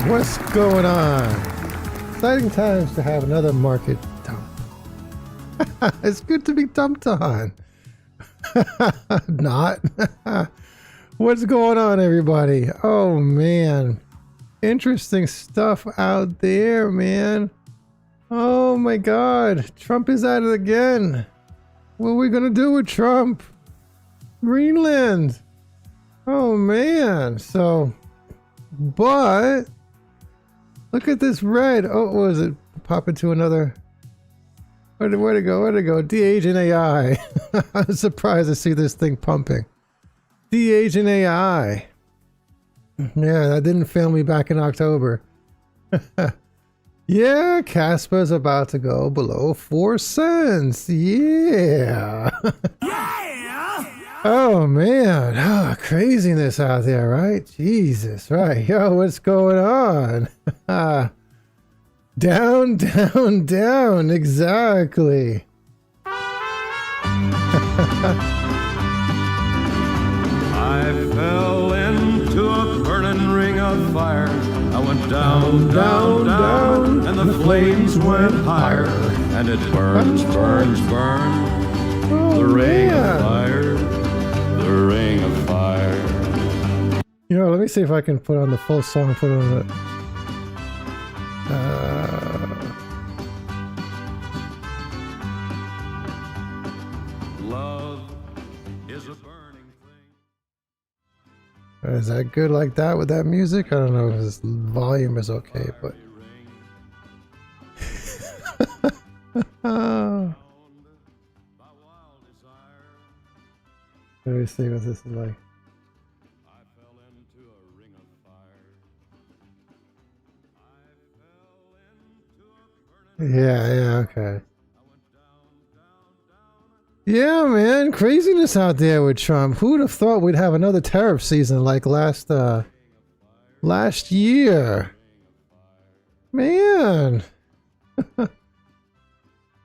What's going on? Exciting times to have another market dump. It's good to be dumped on. Not. What's going on, everybody? Oh, man. Interesting stuff out there, man. Oh, my God. Trump is at it again. What are we going to do with Trump? Greenland. Oh, man. So, but look at this red. Oh, what was it? Pop into another. Where'd it go? Where'd it go? De-aging AI. I'm surprised to see this thing pumping. De-aging AI. Yeah, that didn't fail me back in October. Yeah, Kaspa is about to go below 4 cents. Yeah. Oh, man. Oh, craziness out there, right? Jesus, right. Yo, what's going on? Down, down, down. Exactly. I fell into a burning ring of fire. I went down, down, down, and the flames went higher. And it burns, burns, burns. Oh, The ring man. of fire, the ring of fire. You know, let me see if I can put on the full song. Put on the. Love is a burning thing. Is that good like that with that music? I don't know if this volume is okay, but. Let me see what this is like. I fell into a ring of fire. I fell into a burning. Yeah, okay. I went down, down, down. Yeah, man, craziness out there with Trump. Who'd have thought we'd have another tariff season like last year? Man.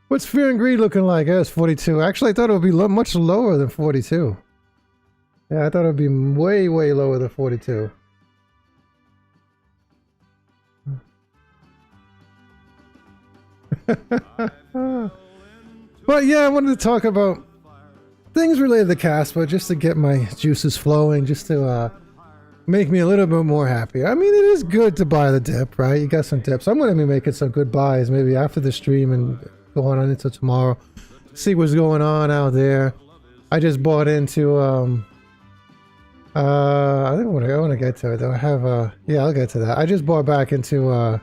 What's fear and greed looking like? It's 42. Actually, I thought it would be much lower than 42. Yeah, I thought it would be way, way lower than 42. But yeah, I wanted to talk about things related to Kaspa, just to get my juices flowing, just to make me a little bit more happy. I mean, it is good to buy the dip, right? You got some dips. I'm going to be making some good buys maybe after the stream and going on into tomorrow. See what's going on out there. I just bought into I think I want to get to it though. I have yeah, I'll get to that. I just bought back into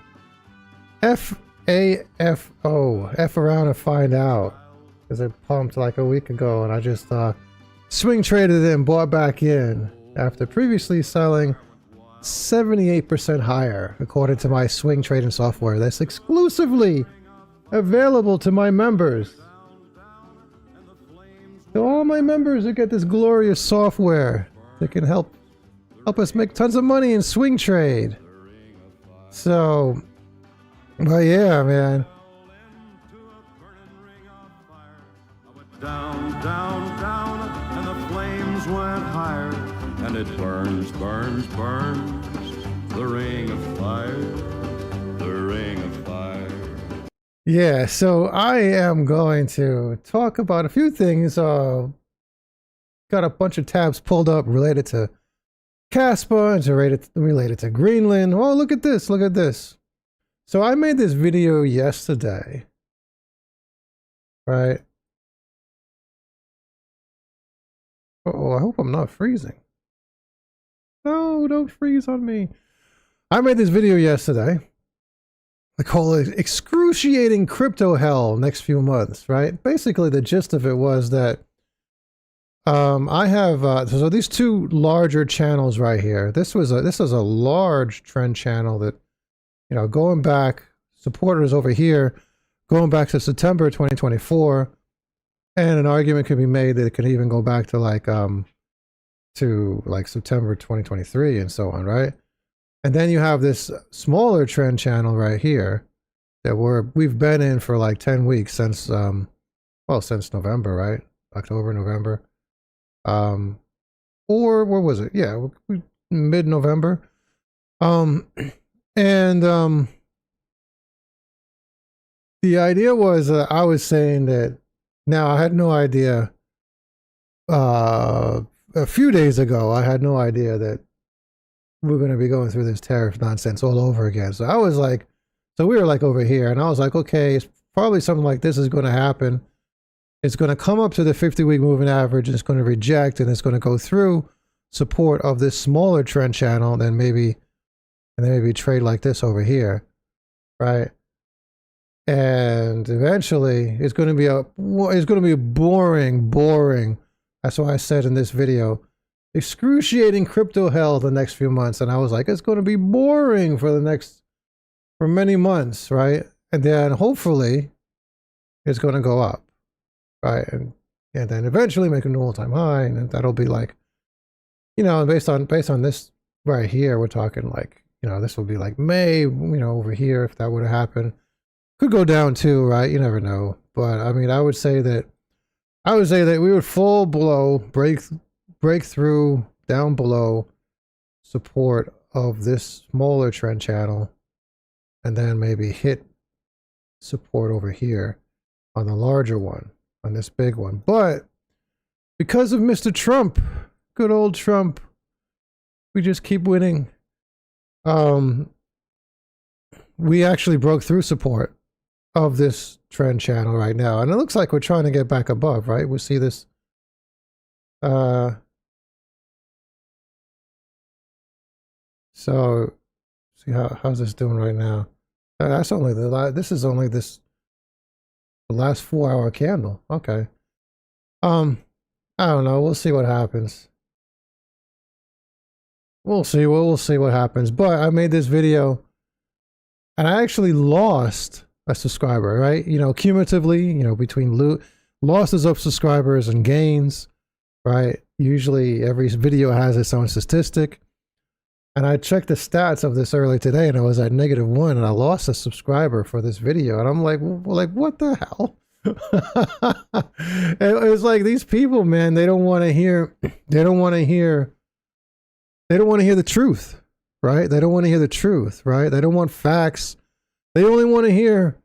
FAFO, F around and find out, because it pumped like a week ago, and I just swing traded it and bought back in after previously selling 78% higher, according to my swing trading software that's exclusively available to my members. To all my members who get this glorious software that can help us make tons of money in swing trade. So, but yeah, man. Down, down, down, and the flames went higher, and it burns, burns, burns. The ring of fire, the ring of fire. Yeah, so I am going to talk about a few things. Got a bunch of tabs pulled up related to Kaspa and related to Greenland. Oh, look at this, look at this. So I made this video yesterday, right? Oh, I hope I'm not freezing. No, don't freeze on me. I made this video yesterday. I call it excruciating crypto hell next few months, right? Basically, the gist of it was that I have so these two larger channels right here. This is a large trend channel that, you know, going back, supporters over here, going back to September 2024, and an argument could be made that it could even go back to September 2023 and so on, right? And then you have this smaller trend channel right here that we've been in for like 10 weeks since since November, right? October, November. Or where was it? Yeah, mid-November. And the idea was I was saying that now I had no idea. A few days ago, I had no idea that we're going to be going through this tariff nonsense all over again. So I was like, so we were like over here, and I was like, okay, it's probably something like this is going to happen. It's going to come up to the 50-week moving average, and it's going to reject, and it's going to go through support of this smaller trend channel, and then maybe trade like this over here, right? And eventually, it's going to be a boring. That's why I said in this video, excruciating crypto hell the next few months. And I was like, it's going to be boring for many months, right? And then hopefully it's going to go up, right? And then eventually make a new all-time high. And that'll be like, you know, based on this right here, we're talking like, you know, this will be like May, you know, over here, if that would have happened. Could go down too, right? You never know. But I mean, I would say that we would fall below, break through down below support of this smaller trend channel, and then maybe hit support over here on the larger one, on this big one. But because of Mr. Trump, good old Trump, we just keep winning. We actually broke through support of this trend channel right now, and it looks like we're trying to get back above, right? We see this so see how's this doing right now. That's only the last 4-hour candle. Okay. I don't know, we'll see what happens. We'll see what happens. But I made this video and I actually lost a subscriber, right? You know, cumulatively, you know, between losses of subscribers and gains, right? Usually every video has its own statistic. And I checked the stats of this early today and I was at -1 and I lost a subscriber for this video. And I'm like, what the hell? It was like these people, man, they don't want to hear the truth, right? They don't want to hear the truth, right? They don't want facts. They only want to hear,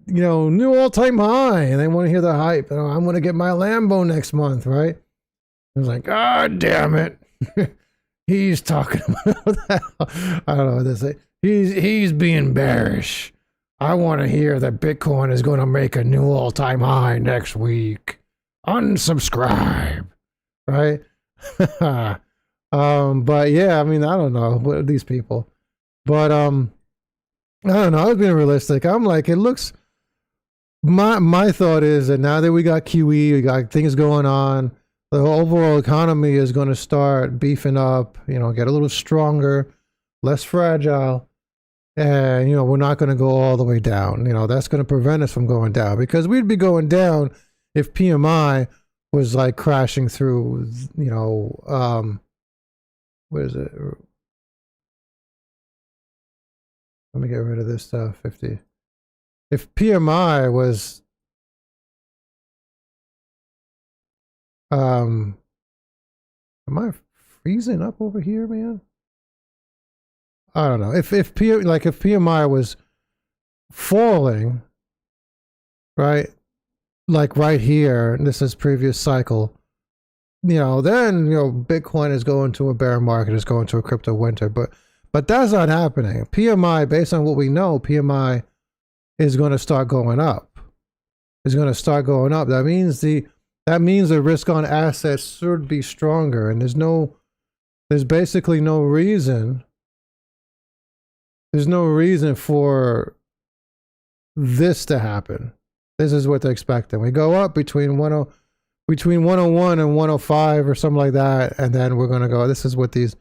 you know, new all-time high, and they want to hear the hype. Oh, I'm going to get my Lambo next month, right? I was like, God damn it. He's talking about that. I don't know what to say. He's being bearish. I want to hear that Bitcoin is going to make a new all-time high next week. Unsubscribe, right? But yeah, I mean, I don't know what are these people, but I don't know. I was being realistic. I'm like, it looks. My thought is that now that we got QE, we got things going on, the overall economy is going to start beefing up. You know, get a little stronger, less fragile, and you know we're not going to go all the way down. You know, that's going to prevent us from going down because we'd be going down if PMI was like crashing through. You know, what is it? Let me get rid of this 50. If PMI was am I freezing up over here, man? I don't know. If PMI was falling, right? Like right here, and this is previous cycle, you know, then, you know, Bitcoin is going to a bear market, is going to a crypto winter, but that's not happening. PMI, based on what we know, PMI is going to start going up. It's going to start going up. That means the risk on assets should be stronger, and there's basically no reason. There's no reason for this to happen. This is what they're expecting. We go up between 101 and 105 or something like that, and then we're going to go. This is what these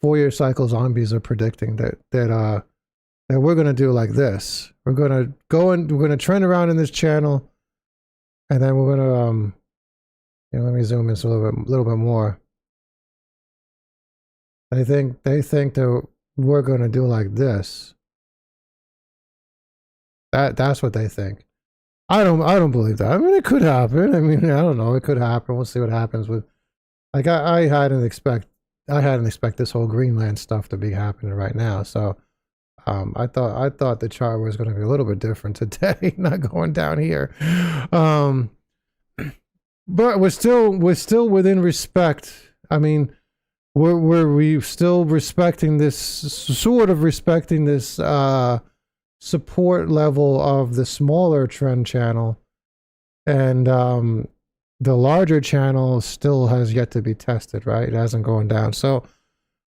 4-year cycle zombies are predicting that we're going to do like this. We're going to go and we're going to trend around in this channel, and then we're going to let me zoom in a little bit more. They think that we're going to do like this. That's what they think. I don't believe that. I mean, it could happen. I mean, I don't know. It could happen. We'll see what happens with. Like I hadn't expect this whole Greenland stuff to be happening right now. So I thought the chart was going to be a little bit different today, not going down here. Um, but we're still within respect. I mean, we still respecting this, sort of respecting this support level of the smaller trend channel, and the larger channel still has yet to be tested, right? It hasn't gone down. So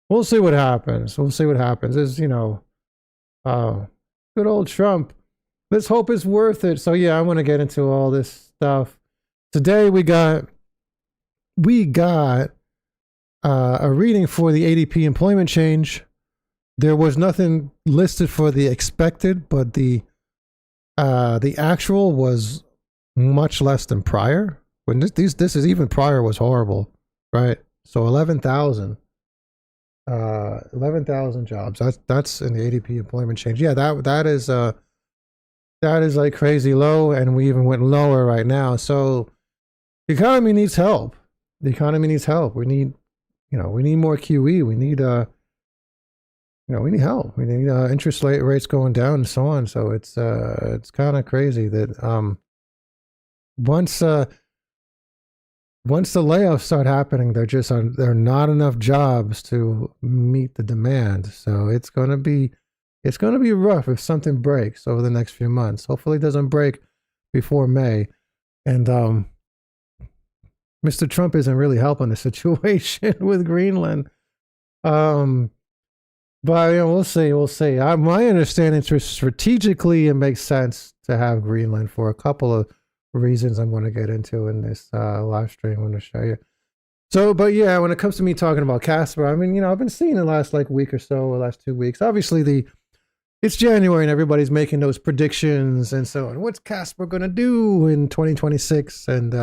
we'll see what happens. We'll see what happens. Is, you know, good old Trump. Let's hope it's worth it. So yeah, I want to get into all this stuff. Today we got a reading for the ADP employment change. There was nothing listed for the expected, but the actual was much less than prior. When this is even prior was horrible, right? So 11,000 jobs. That's in the ADP employment change. Yeah, that is like crazy low, and we even went lower right now. So the economy needs help. The economy needs help. We need more QE. We need we need help. We need interest rates going down and so on. So it's kind of crazy that once the layoffs start happening, there are not enough jobs to meet the demand. So it's gonna be rough if something breaks over the next few months. Hopefully it doesn't break before May. And Mr. Trump isn't really helping the situation with Greenland. But we'll see. My understanding is strategically it makes sense to have Greenland for a couple of reasons I'm going to get into in this live stream. I'm going to show you. So, but yeah, when it comes to me talking about Kaspa, I mean, I've been seeing the last week or so, or last 2 weeks. Obviously, it's January and everybody's making those predictions and so on. What's Kaspa going to do in 2026? And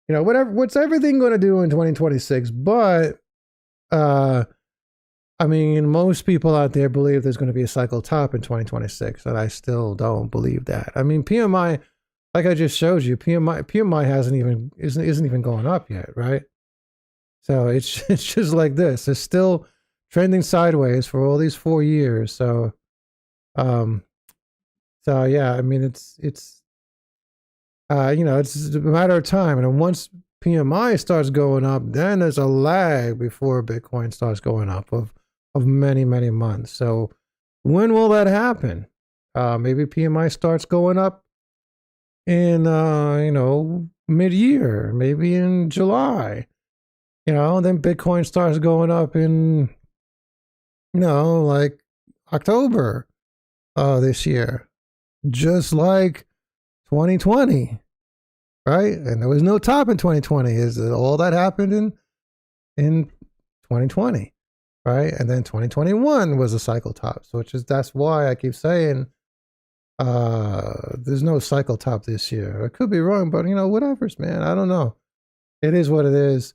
what's everything going to do in 2026? But I mean, most people out there believe there's going to be a cycle top in 2026, and I still don't believe that. I mean, PMI, like I just showed you, PMI isn't even going up yet, right? So it's just like this. It's still trending sideways for all these 4 years. So yeah, I mean, it's a matter of time. And then once PMI starts going up, then there's a lag before Bitcoin starts going up of many, many months. So when will that happen? Maybe PMI starts going up in, mid-year, maybe in July, then Bitcoin starts going up in, like October this year, just like 2020, right? And there was no top in 2020. Is all that happened in 2020, right? And then 2021 was a cycle top. So that's why I keep saying there's no cycle top this year. I could be wrong, but whatever's, man. I don't know. It is what it is.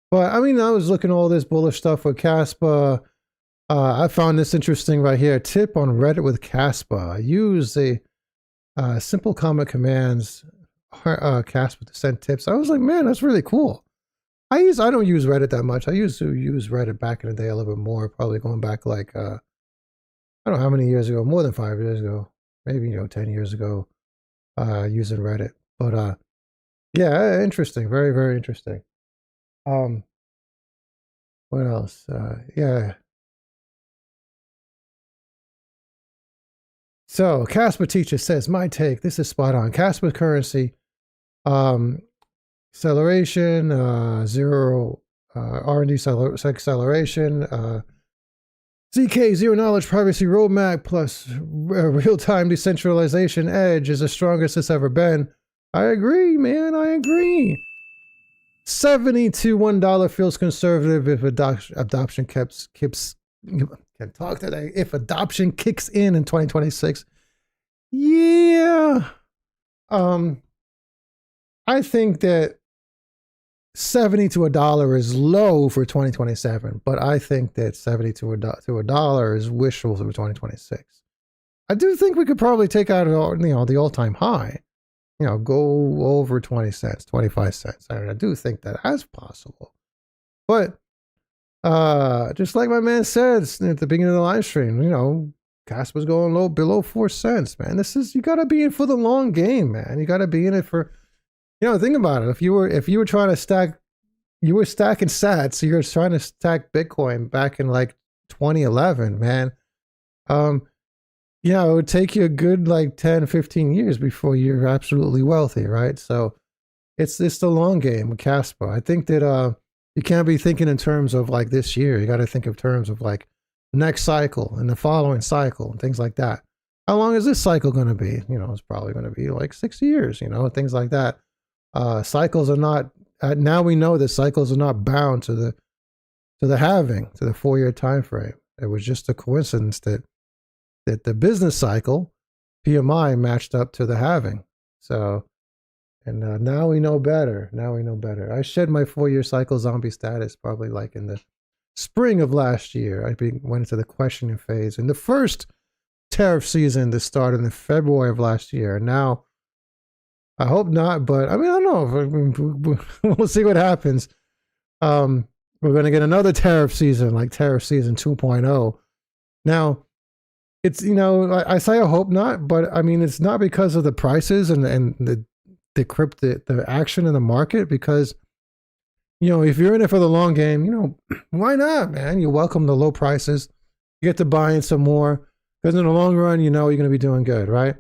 But I mean, I was looking at all this bullish stuff with Kaspa. I found this interesting right here. Tip on Reddit with Kaspa. I use the simple comment commands Kaspa to send tips. I was like, man, that's really cool. I don't use Reddit that much. I used to use Reddit back in the day a little bit more, probably going back like I don't know how many years ago, more than 5 years ago, maybe 10 years ago, using Reddit. But yeah, interesting, very, very interesting. What else? Yeah. So Kaspa teacher says, my take, this is spot on. Kaspa currency, acceleration, zero R&D acceleration, ZK, zero knowledge privacy roadmap plus real-time decentralization edge is the strongest it's ever been. I agree, man, I agree. 70 to $1 feels conservative if adoption can't talk today. If adoption kicks in 2026, yeah. I think that 70 to $1 is low for 2027, but I think that 70 to $1 is wishful for 2026. I do think we could probably take out the all-time high, go over 20 cents, 25 cents. I do think that that's possible, but Just like my man said at the beginning of the live stream, you know, Kaspa's going low below 4 cents, man. This is, you gotta be in for the long game, man. You gotta be in it for, you know, think about it. If you were trying to stack, you were stacking sats, so you're trying to stack Bitcoin back in like 2011, man. Yeah, it would take you a good like 10, 15 years before you're absolutely wealthy, right? So it's the long game with Kaspa. I think that you can't be thinking in terms of like this year. You got to think in terms of like next cycle and the following cycle and things like that. How long is this cycle going to be? You know, it's probably going to be like 6 years, you know, things like that. Cycles are not, now we know that cycles are not bound to the halving, to the 4-year time frame. It was just a coincidence that the business cycle PMI matched up to the halving. So, and now we know better. Now we know better. I shed my 4-year cycle zombie status probably like in the spring of last year. I went into the questioning phase in the first tariff season that started in February of last year. And now, I hope not, but I mean, I don't know. We'll see what happens. We're going to get another tariff season, like tariff season 2.0. Now, it's, you know, I say I hope not, but I mean, it's not because of the prices and the action in the market, because, you know, if you're in it for the long game, you know, why not, man? You welcome the low prices. You get to buy in some more, because in the long run, you know, you're going to be doing good, right?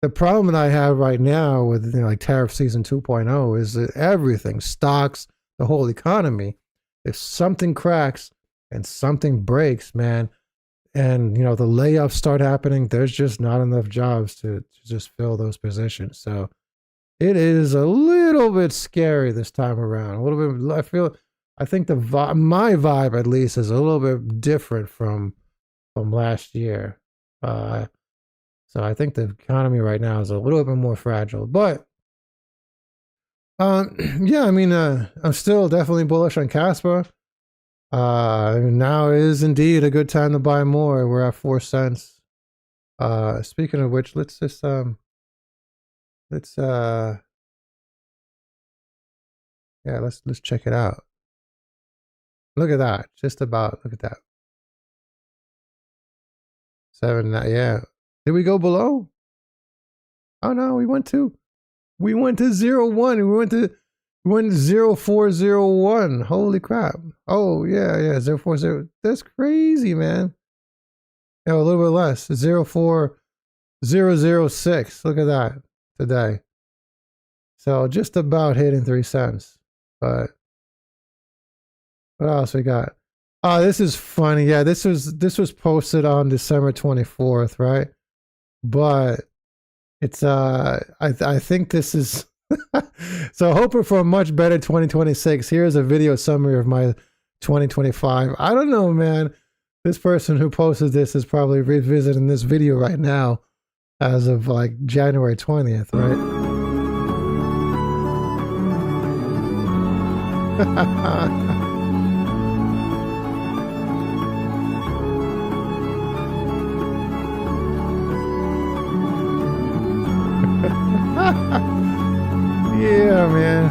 The problem that I have right now with, you know, like tariff season 2.0 is that everything, stocks, the whole economy, if something cracks and something breaks, man, and, you know, the layoffs start happening, there's just not enough jobs to just fill those positions. So it is a little bit scary this time around. A little bit, I think my vibe at least is a little bit different from last year. So I think the economy right now is a little bit more fragile, but yeah, I mean, I'm still definitely bullish on Kaspa. Now is indeed a good time to buy more. We're at 4 cents. Speaking of which, let's just yeah, let's check it out. Look at that. Just about, look at that. 7, yeah. Did we go below? Oh no, we went to 0.1. We went 0.401. Holy crap. Oh yeah, 0.40. That's crazy, man. Yeah, a little bit less. 0.4006. Look at that today. So just about hitting 3 cents. But what else we got? Oh, this is funny. Yeah, this was posted on December 24th, right? But it's I think this is so hoping for a much better 2026. Here's a video summary of my 2025. I don't know, man. This person who posted this is probably revisiting this video right now as of like January 20th, right? Yeah, man.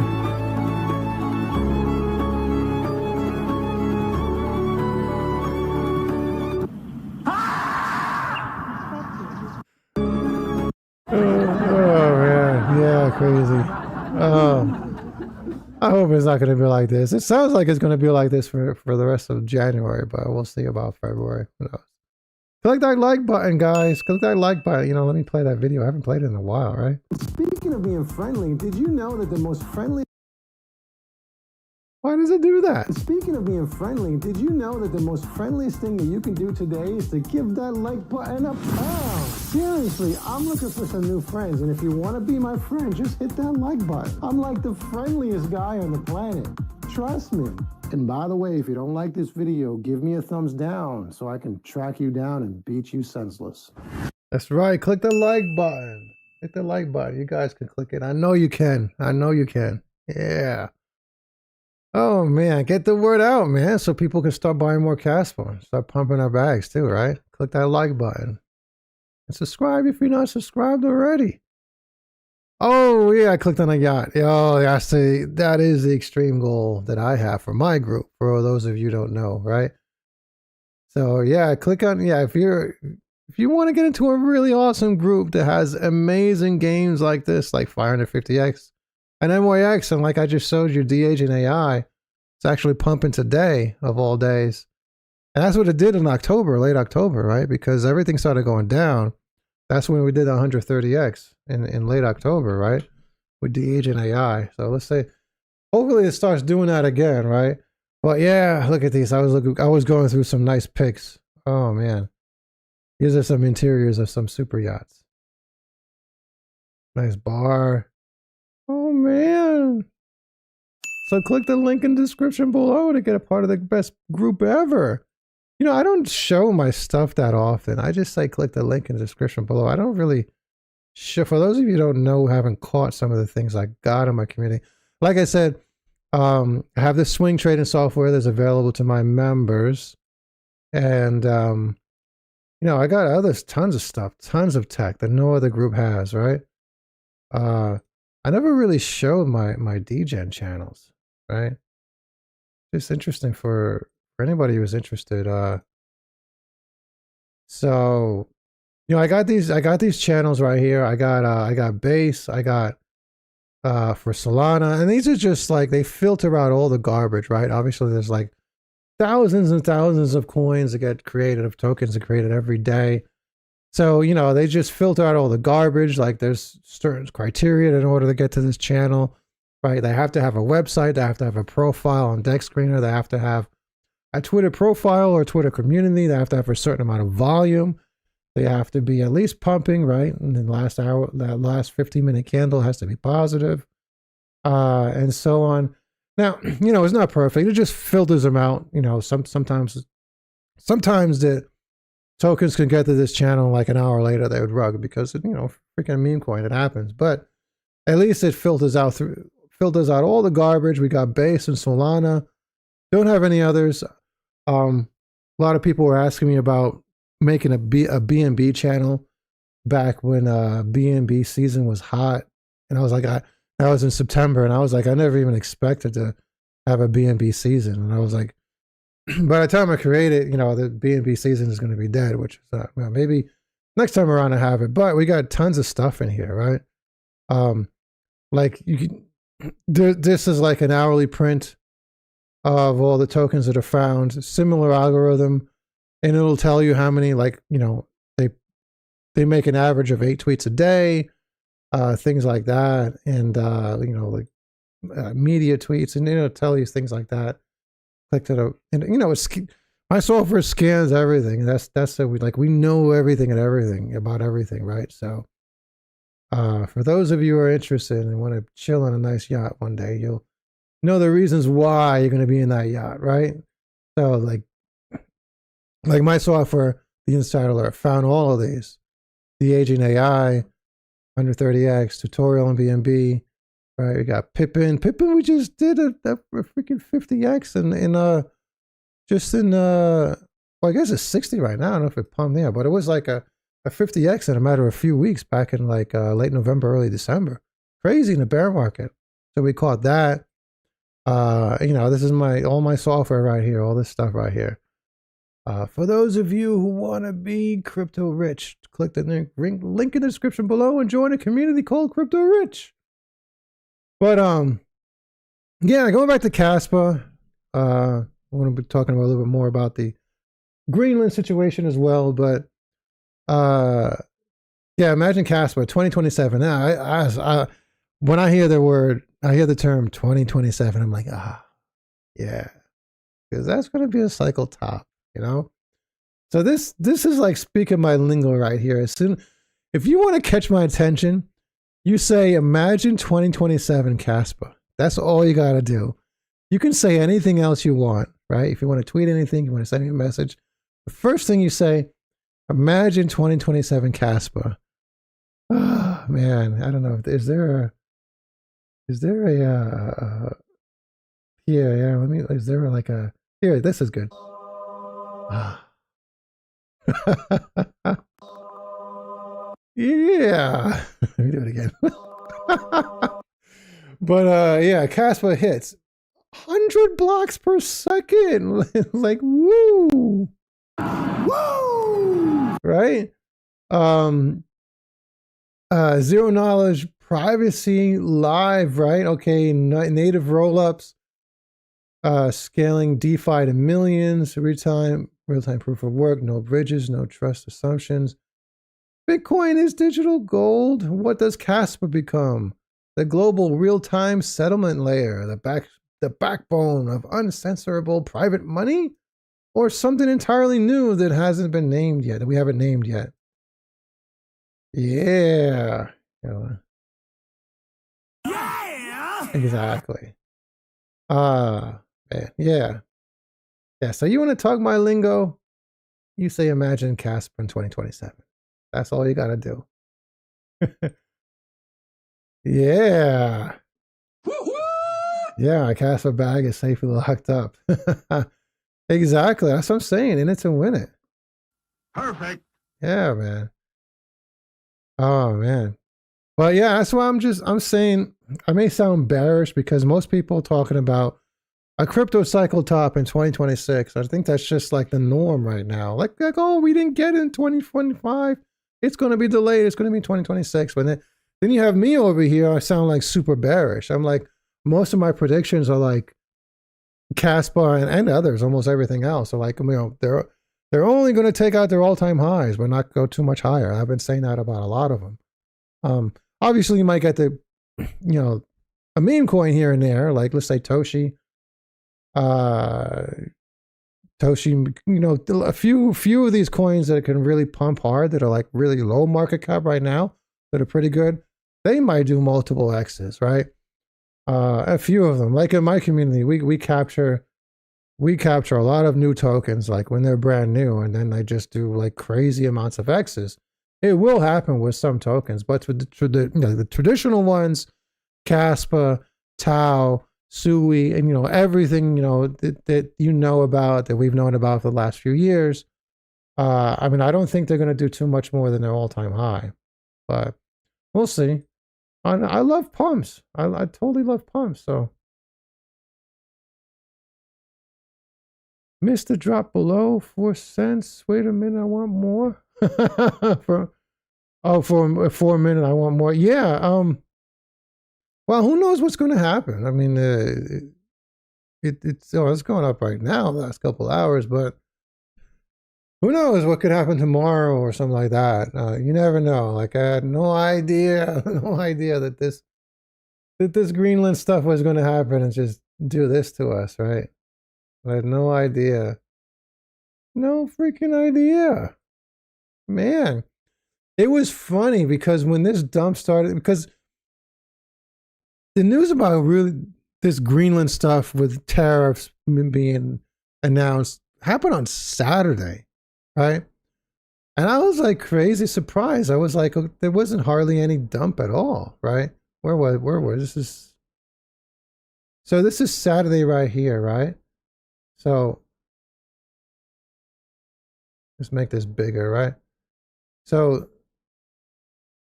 Oh man, yeah, crazy. I hope it's not going to be like this. It sounds like it's going to be like this for the rest of January, but we'll see about February. Who knows? Click that like button, guys. Click that like button. You know, let me play that video. I haven't played it in a while, right? Speaking of being friendly, did you know that the most friendly... Why does it do that? Speaking of being friendly, did you know that the most friendliest thing that you can do today is to give that like button a pound? Seriously, I'm looking for some new friends, and if you want to be my friend, just hit that like button. I'm like the friendliest guy on the planet. Trust me. And by the way, if you don't like this video, give me a thumbs down so I can track you down and beat you senseless. That's right. Click the like button. Hit the like button. You guys can click it. I know you can. I know you can. Yeah. Oh, man. Get the word out, man, so people can start buying more Kaspa. Start pumping our bags, too, right? Click that like button. And subscribe if you're not subscribed already. Oh yeah, I clicked on a yacht. Oh, that is the extreme goal that I have for my group. For those of you who don't know, right? So yeah, click on if you want to get into a really awesome group that has amazing games like this, like 550X and NYX, and like I just showed you, DH and AI, it's actually pumping today of all days. And that's what it did in October, late October, right? Because everything started going down. That's when we did 130X in late October, right? With DH and AI. So let's say, hopefully it starts doing that again, right? But yeah, look at these. I was going through some nice pics. Oh man. These are some interiors of some super yachts. Nice bar. Oh man. So click the link in the description below to get a part of the best group ever. You know, I don't show my stuff that often. I just say click the link in the description below. I don't really show. For those of you who don't know, haven't caught some of the things I got in my community. Like I said, I have this swing trading software that's available to my members. And, you know, I got tons of stuff, tons of tech that no other group has, right? I never really showed my DGen channels, right? Just interesting for anybody who's interested. So, you know, I got these channels right here. I got base, I got for Solana, and these are just like, they filter out all the garbage, right? Obviously there's like thousands and thousands of coins that get created, of tokens that are created every day. So, you know, they just filter out all the garbage. Like there's certain criteria in order to get to this channel, right? They have to have a website, they have to have a profile on Deck Screener, they have to have a Twitter profile or Twitter community, they have to have a certain amount of volume. They have to be at least pumping, right? And then last hour, that last 15-minute candle has to be positive, and so on. Now, you know, it's not perfect. It just filters them out. You know, sometimes the tokens can get to this channel like an hour later they would rug because, you know, freaking meme coin, it happens. But at least it filters out all the garbage. We got base and Solana. Don't have any others. A lot of people were asking me about making a BNB channel back when BNB season was hot, and I was like, that was in September, and I was like, I never even expected to have a BNB season, and I was like, by the time I create it, you know, the BNB season is going to be dead, which is well, maybe next time around I have it. But we got tons of stuff in here, right? Like you can, this is like an hourly print of all the tokens that are found, similar algorithm, and it'll tell you how many, like, you know, they make an average of 8 tweets a day, things like that, and you know, like media tweets, and it'll tell you things like that. Click to the, and you know, my software scans everything. That's it. We know everything and everything about everything, right? So, for those of you who are interested and want to chill on a nice yacht one day, you'll know the reasons why you're going to be in that yacht, right? So, like my software, the Insider Alert, found all of these. The Aging AI, 130X, tutorial on BNB, right? We got Pippin. Pippin, we just did a freaking 50X well, I guess it's 60 right now. I don't know if it pumped there, but it was like a 50X in a matter of a few weeks back in like late November, early December. Crazy in the bear market. So we caught that. You know, this is all my software right here, all this stuff right here. For those of you who want to be crypto rich, click the link in the description below and join a community called Crypto Rich. But yeah, going back to Kaspa, I want to be talking about a little bit more about the Greenland situation as well. But yeah, imagine Kaspa 2027. Now, when I hear the term 2027, I'm like, yeah, because that's going to be a cycle top. You know, so this is like speaking my lingo right here. If you want to catch my attention, you say, imagine 2027 Kaspa. That's all you got to do. You can say anything else you want, right? If you want to tweet anything, you want to send me a message, the first thing you say, imagine 2027 Kaspa. Oh, man, I don't know. Is there a here, this is good. Yeah. Let me do it again. But yeah, Kaspa hits 100 blocks per second. Like, woo! Woo! Right? Zero knowledge privacy live, right? Okay, native rollups, scaling DeFi to millions, real-time proof of work, no bridges, no trust assumptions. Bitcoin is digital gold. What does Kaspa become? The global real-time settlement layer, the backbone of uncensorable private money, or something entirely new that hasn't been named yet, that we haven't named yet? Yeah. Yeah. Exactly. Man. Yeah. Yeah. So you want to talk my lingo? You say imagine Kaspa in 2027. That's all you got to do. Yeah. Yeah, Kaspa bag is safely locked up. Exactly. That's what I'm saying. In it to win it. Perfect. Yeah, man. Oh, man. But yeah, that's why I'm saying I may sound bearish because most people are talking about a crypto cycle top in 2026. I think that's just like the norm right now. Like oh, we didn't get it in 2025. It's going to be delayed. It's going to be 2026. But then you have me over here. I sound like super bearish. I'm like, most of my predictions are like Kaspa and others, almost everything else. Are like, you know, they're only going to take out their all-time highs, but not go too much higher. I've been saying that about a lot of them. Obviously, you might get the, you know, a meme coin here and there, like let's say Toshi. Toshi, you know, a few of these coins that can really pump hard, that are like really low market cap right now, that are pretty good. They might do multiple X's, right? A few of them, like in my community, we capture a lot of new tokens, like when they're brand new, and then they just do like crazy amounts of X's. It will happen with some tokens, but for the traditional ones, Kaspa, Tau, Sui, and you know everything that you know about, that we've known about for the last few years. I mean, I don't think they're going to do too much more than their all-time high, but we'll see. I love pumps. I totally love pumps. So missed the drop below 4 cents. Wait a minute, I want more. For 4 minutes, I want more. Yeah. Well, who knows what's going to happen? I mean, it's going up right now the last couple hours, but who knows what could happen tomorrow or something like that? You never know. Like, I had no idea that this Greenland stuff was going to happen and just do this to us, right? I had no idea. No freaking idea. Man, it was funny because when this dump started, because the news about really this Greenland stuff with tariffs being announced happened on Saturday, right? And I was like crazy surprised. I was like, there wasn't hardly any dump at all, right? Where was this? So this is Saturday right here, right? So let's make this bigger, right? So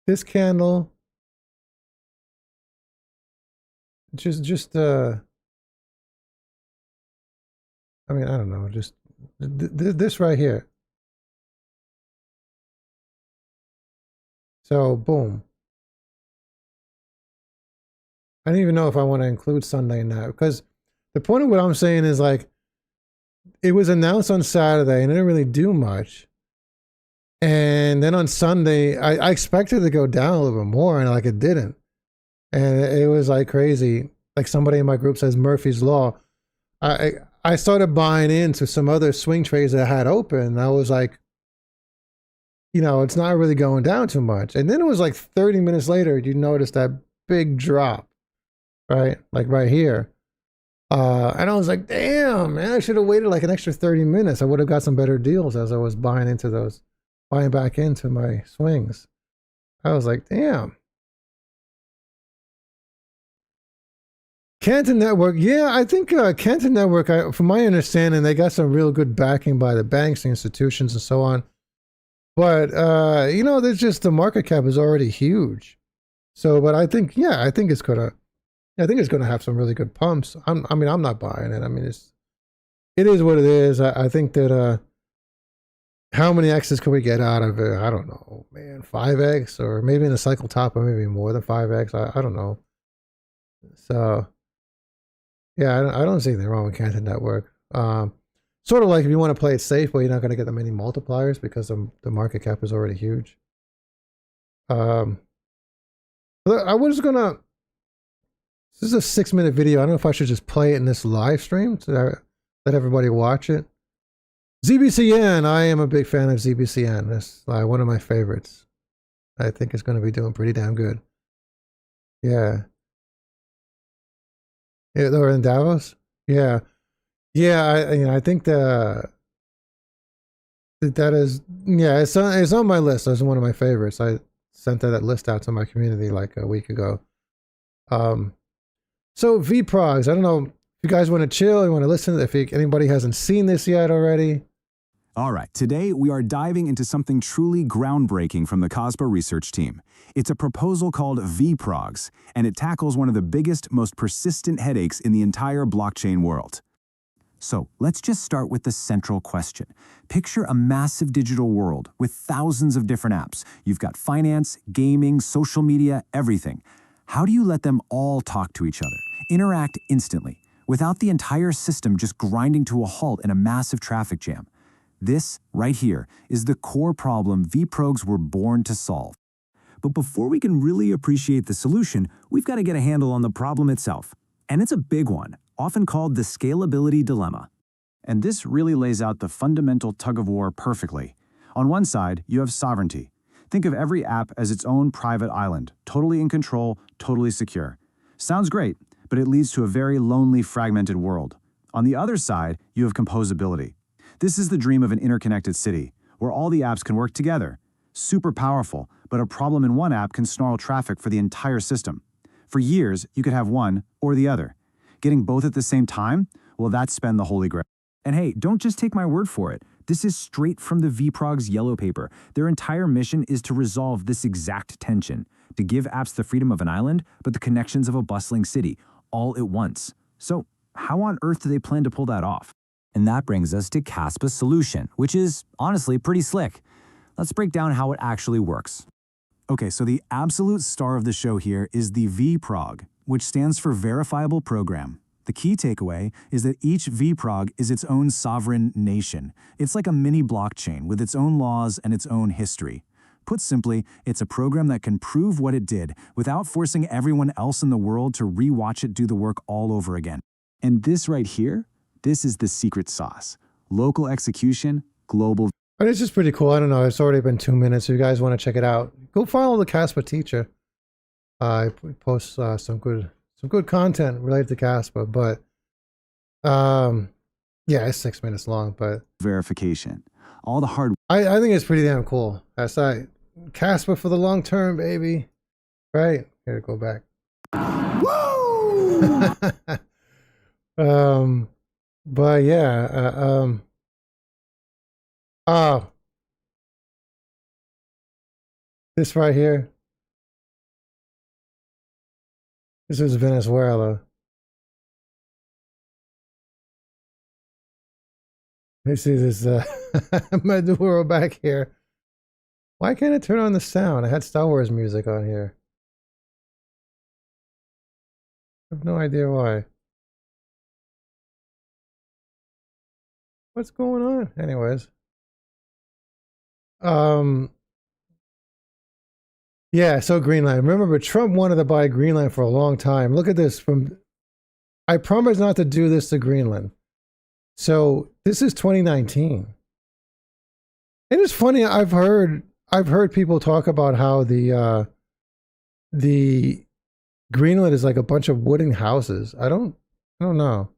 this candle, just I mean, I don't know, just this right here. So boom. I don't even know if I want to include Sunday in that, because the point of what I'm saying is like, it was announced on Saturday and it didn't really do much. And then on Sunday, I expected it to go down a little bit more, and like it didn't. And it was like crazy. Like somebody in my group says Murphy's Law. I started buying into some other swing trades that I had open. And I was like, you know, it's not really going down too much. And then it was like 30 minutes later, you notice that big drop, right? Like right here. And I was like, damn, man, I should have waited like an extra 30 minutes. I would have got some better deals as I was buying back into my swings. I was like, damn. Canton Network, yeah, I think Canton Network, from my understanding, they got some real good backing by the banks, the institutions, and so on. But, you know, there's just the market cap is already huge. So, but I think, yeah, I think it's gonna have some really good pumps. I mean, I'm not buying it. I mean, it is what it is. I think that how many X's can we get out of it? I don't know, man. 5X, or maybe in a cycle top, or maybe more than 5X. I don't know. So, yeah, I don't see anything wrong with Canton Network. Sort of like if you want to play it safe, but you're not going to get that many multipliers because the market cap is already huge. I was gonna. This is a 6-minute video. I don't know if I should just play it in this live stream to let everybody watch it. ZBCN. I am a big fan of ZBCN. That's one of my favorites. I think it's going to be doing pretty damn good. Yeah. Yeah, they were in Davos. Yeah. Yeah, I think that is, yeah, it's on my list. That's one of my favorites. I sent that list out to my community like a week ago. So VProgs, I don't know if you guys want to chill, you want to listen, if anybody hasn't seen this yet already. All right, today we are diving into something truly groundbreaking from the Kaspa research team. It's a proposal called VProgs, and it tackles one of the biggest, most persistent headaches in the entire blockchain world. So let's just start with the central question. Picture a massive digital world with thousands of different apps. You've got finance, gaming, social media, everything. How do you let them all talk to each other, interact instantly, without the entire system just grinding to a halt in a massive traffic jam? This, right here, is the core problem VProgs were born to solve. But before we can really appreciate the solution, we've got to get a handle on the problem itself. And it's a big one, often called the scalability dilemma. And this really lays out the fundamental tug-of-war perfectly. On one side, you have sovereignty. Think of every app as its own private island, totally in control, totally secure. Sounds great, but it leads to a very lonely, fragmented world. On the other side, you have composability. This is the dream of an interconnected city, where all the apps can work together. Super powerful, but a problem in one app can snarl traffic for the entire system. For years, you could have one or the other. Getting both at the same time? Well, that's spend the holy grail. And hey, don't just take my word for it. This is straight from the VProgs yellow paper. Their entire mission is to resolve this exact tension, to give apps the freedom of an island, but the connections of a bustling city, all at once. So how on earth do they plan to pull that off? And that brings us to Kaspa's solution, which is honestly pretty slick. Let's break down how it actually works. Okay, so the absolute star of the show here is the VProg, which stands for Verifiable Program. The key takeaway is that each VProg is its own sovereign nation. It's like a mini blockchain with its own laws and its own history. Put simply, it's a program that can prove what it did without forcing everyone else in the world to re-watch it do the work all over again. And this right here, this is the secret sauce. Local execution, global. And it's just pretty cool. I don't know. It's already been 2 minutes. If you guys want to check it out, go follow the Kaspa teacher. I post some good content related to Kaspa, but yeah, it's 6 minutes long, but verification. All the hard. I think it's pretty damn cool. That's right. Kaspa for the long term, baby. Right? Here, go back. Woo! But yeah, this right here. This is Venezuela. You see this Maduro back here. Why can't I turn on the sound? I had Star Wars music on here. I have no idea why. What's going on? Anyways. Yeah, so Greenland. Remember, Trump wanted to buy Greenland for a long time. Look at this. I promise not to do this to Greenland. So this is 2019. It is funny. I've heard people talk about how the Greenland is like a bunch of wooden houses. I don't know.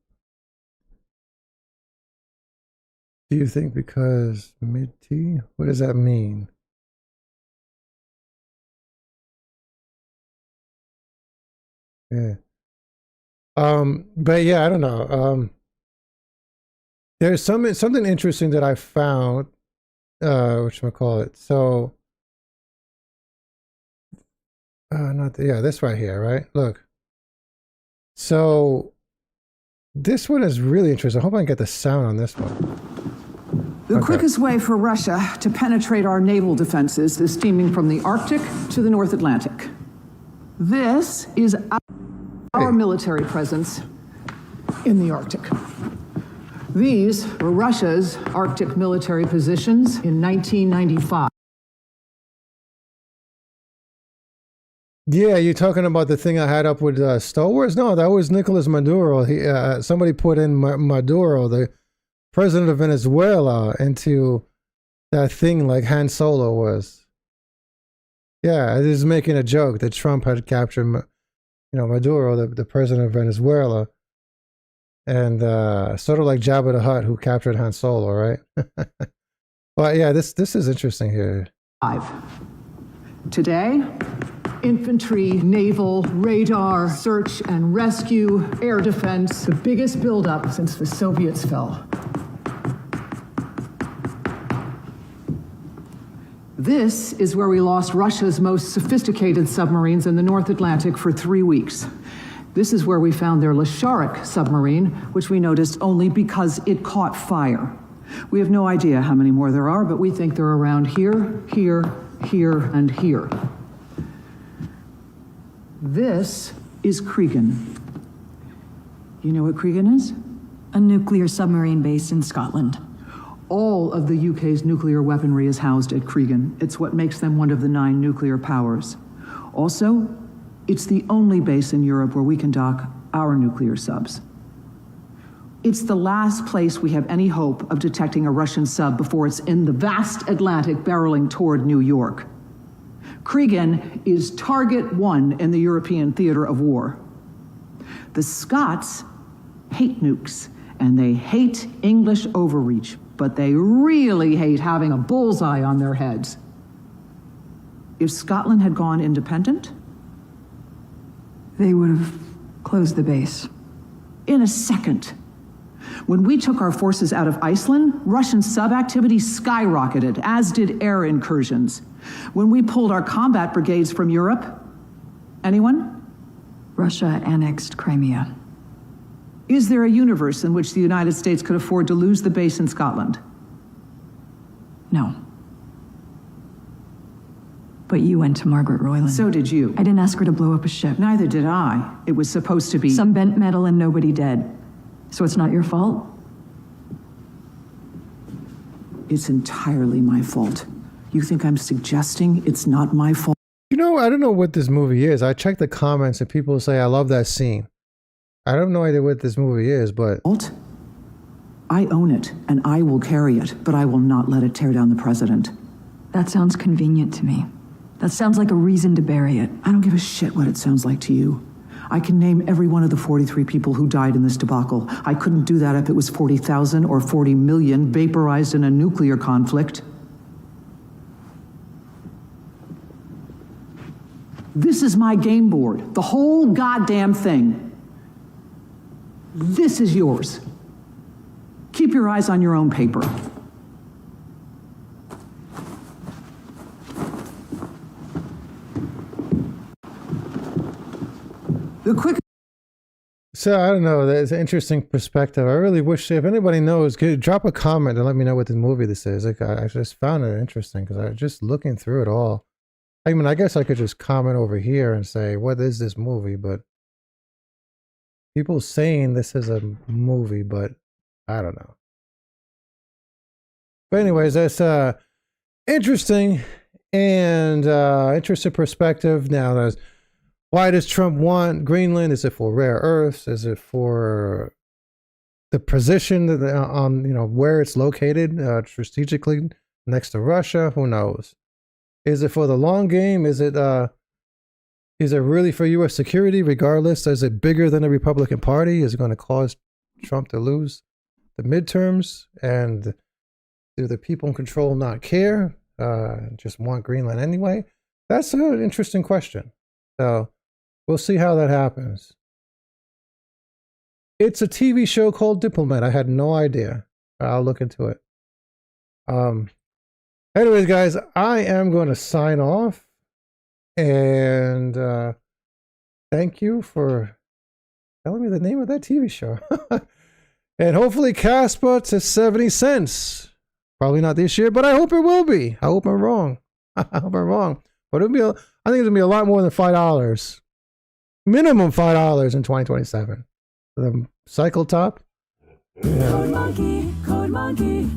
Do you think because mid-T? What does that mean? Yeah. But yeah, I don't know. There's something interesting that I found, whatchamacallit. So Not the, yeah, this right here, right? Look. So this one is really interesting. I hope I can get the sound on this one. The quickest way for Russia to penetrate our naval defenses is steaming from the Arctic to the North Atlantic. This is our military presence in the Arctic. These were Russia's Arctic military positions in 1995. Yeah, you're talking about the thing I had up with Star Wars? No, that was Nicolas Maduro. He, somebody put in Maduro, the president of Venezuela, into that thing like Han Solo was. Yeah, it is making a joke that Trump had captured, Maduro, the president of Venezuela, and sort of like Jabba the Hutt, who captured Han Solo, right? But yeah, this is interesting here. Today, infantry, naval, radar, search and rescue, air defense, the biggest buildup since the Soviets fell. This is where we lost Russia's most sophisticated submarines in the North Atlantic for 3 weeks. This is where we found their Lashkarik submarine, which we noticed only because it caught fire. We have no idea how many more there are, but we think they're around here, here, here, and here. This is Cregan. You know what Cregan is? A nuclear submarine based in Scotland. All of the UK's nuclear weaponry is housed at Cregan. It's what makes them one of the 9 nuclear powers. Also, it's the only base in Europe where we can dock our nuclear subs. It's the last place we have any hope of detecting a Russian sub before it's in the vast Atlantic barreling toward New York. Cregan is target 1 in the European theater of war. The Scots hate nukes, and they hate English overreach, but they really hate having a bullseye on their heads. If Scotland had gone independent, They would have closed the base. in a second. When we took our forces out of Iceland, Russian sub-activity skyrocketed, as did air incursions. When we pulled our combat brigades from Europe, anyone? Russia annexed Crimea. Is there a universe in which the United States could afford to lose the base in Scotland? No. But you went to Margaret Royland. So did you. I didn't ask her to blow up a ship. Neither did I. It was supposed to be... Some bent metal and nobody dead. So it's not your fault? It's entirely my fault. You think I'm suggesting it's not my fault? I don't know what this movie is. I checked the comments and people say, I love that scene. I have no idea what this movie is, but... I own it, and I will carry it, but I will not let it tear down the president. That sounds convenient to me. That sounds like a reason to bury it. I don't give a shit what it sounds like to you. I can name every one of the 43 people who died in this debacle. I couldn't do that if it was 40,000 or 40 million vaporized in a nuclear conflict. This is my game board, the whole goddamn thing. This is yours. Keep your eyes on your own paper. The quick... So, I don't know. That's an interesting perspective. I really wish, if anybody knows, drop a comment and let me know what the movie this is. Like, I just found it interesting because I was just looking through it all. I mean, I guess I could just comment over here and say, what is this movie? But people saying this is a movie, but I don't know. But anyways, that's interesting and interesting perspective. Now, there's... Why does Trump want Greenland? Is it for rare earths? Is it for the position that on where it's located strategically next to Russia? Who knows? Is it for the long game? Is it really for U.S. security? Regardless, is it bigger than the Republican Party? Is it going to cause Trump to lose the midterms? And do the people in control not care? Just want Greenland anyway? That's an interesting question. So. We'll see how that happens. It's a TV show called Diplomat. I had no idea. I'll look into it. Anyways, guys, I am going to sign off. And thank you for telling me the name of that TV show. And hopefully Kaspa to 70 cents. Probably not this year, but I hope it will be. I hope I'm wrong. I hope I'm wrong. But I think it's going to be a lot more than $5. Minimum $5 in 2027. The cycle top. Yeah. Code Monkey,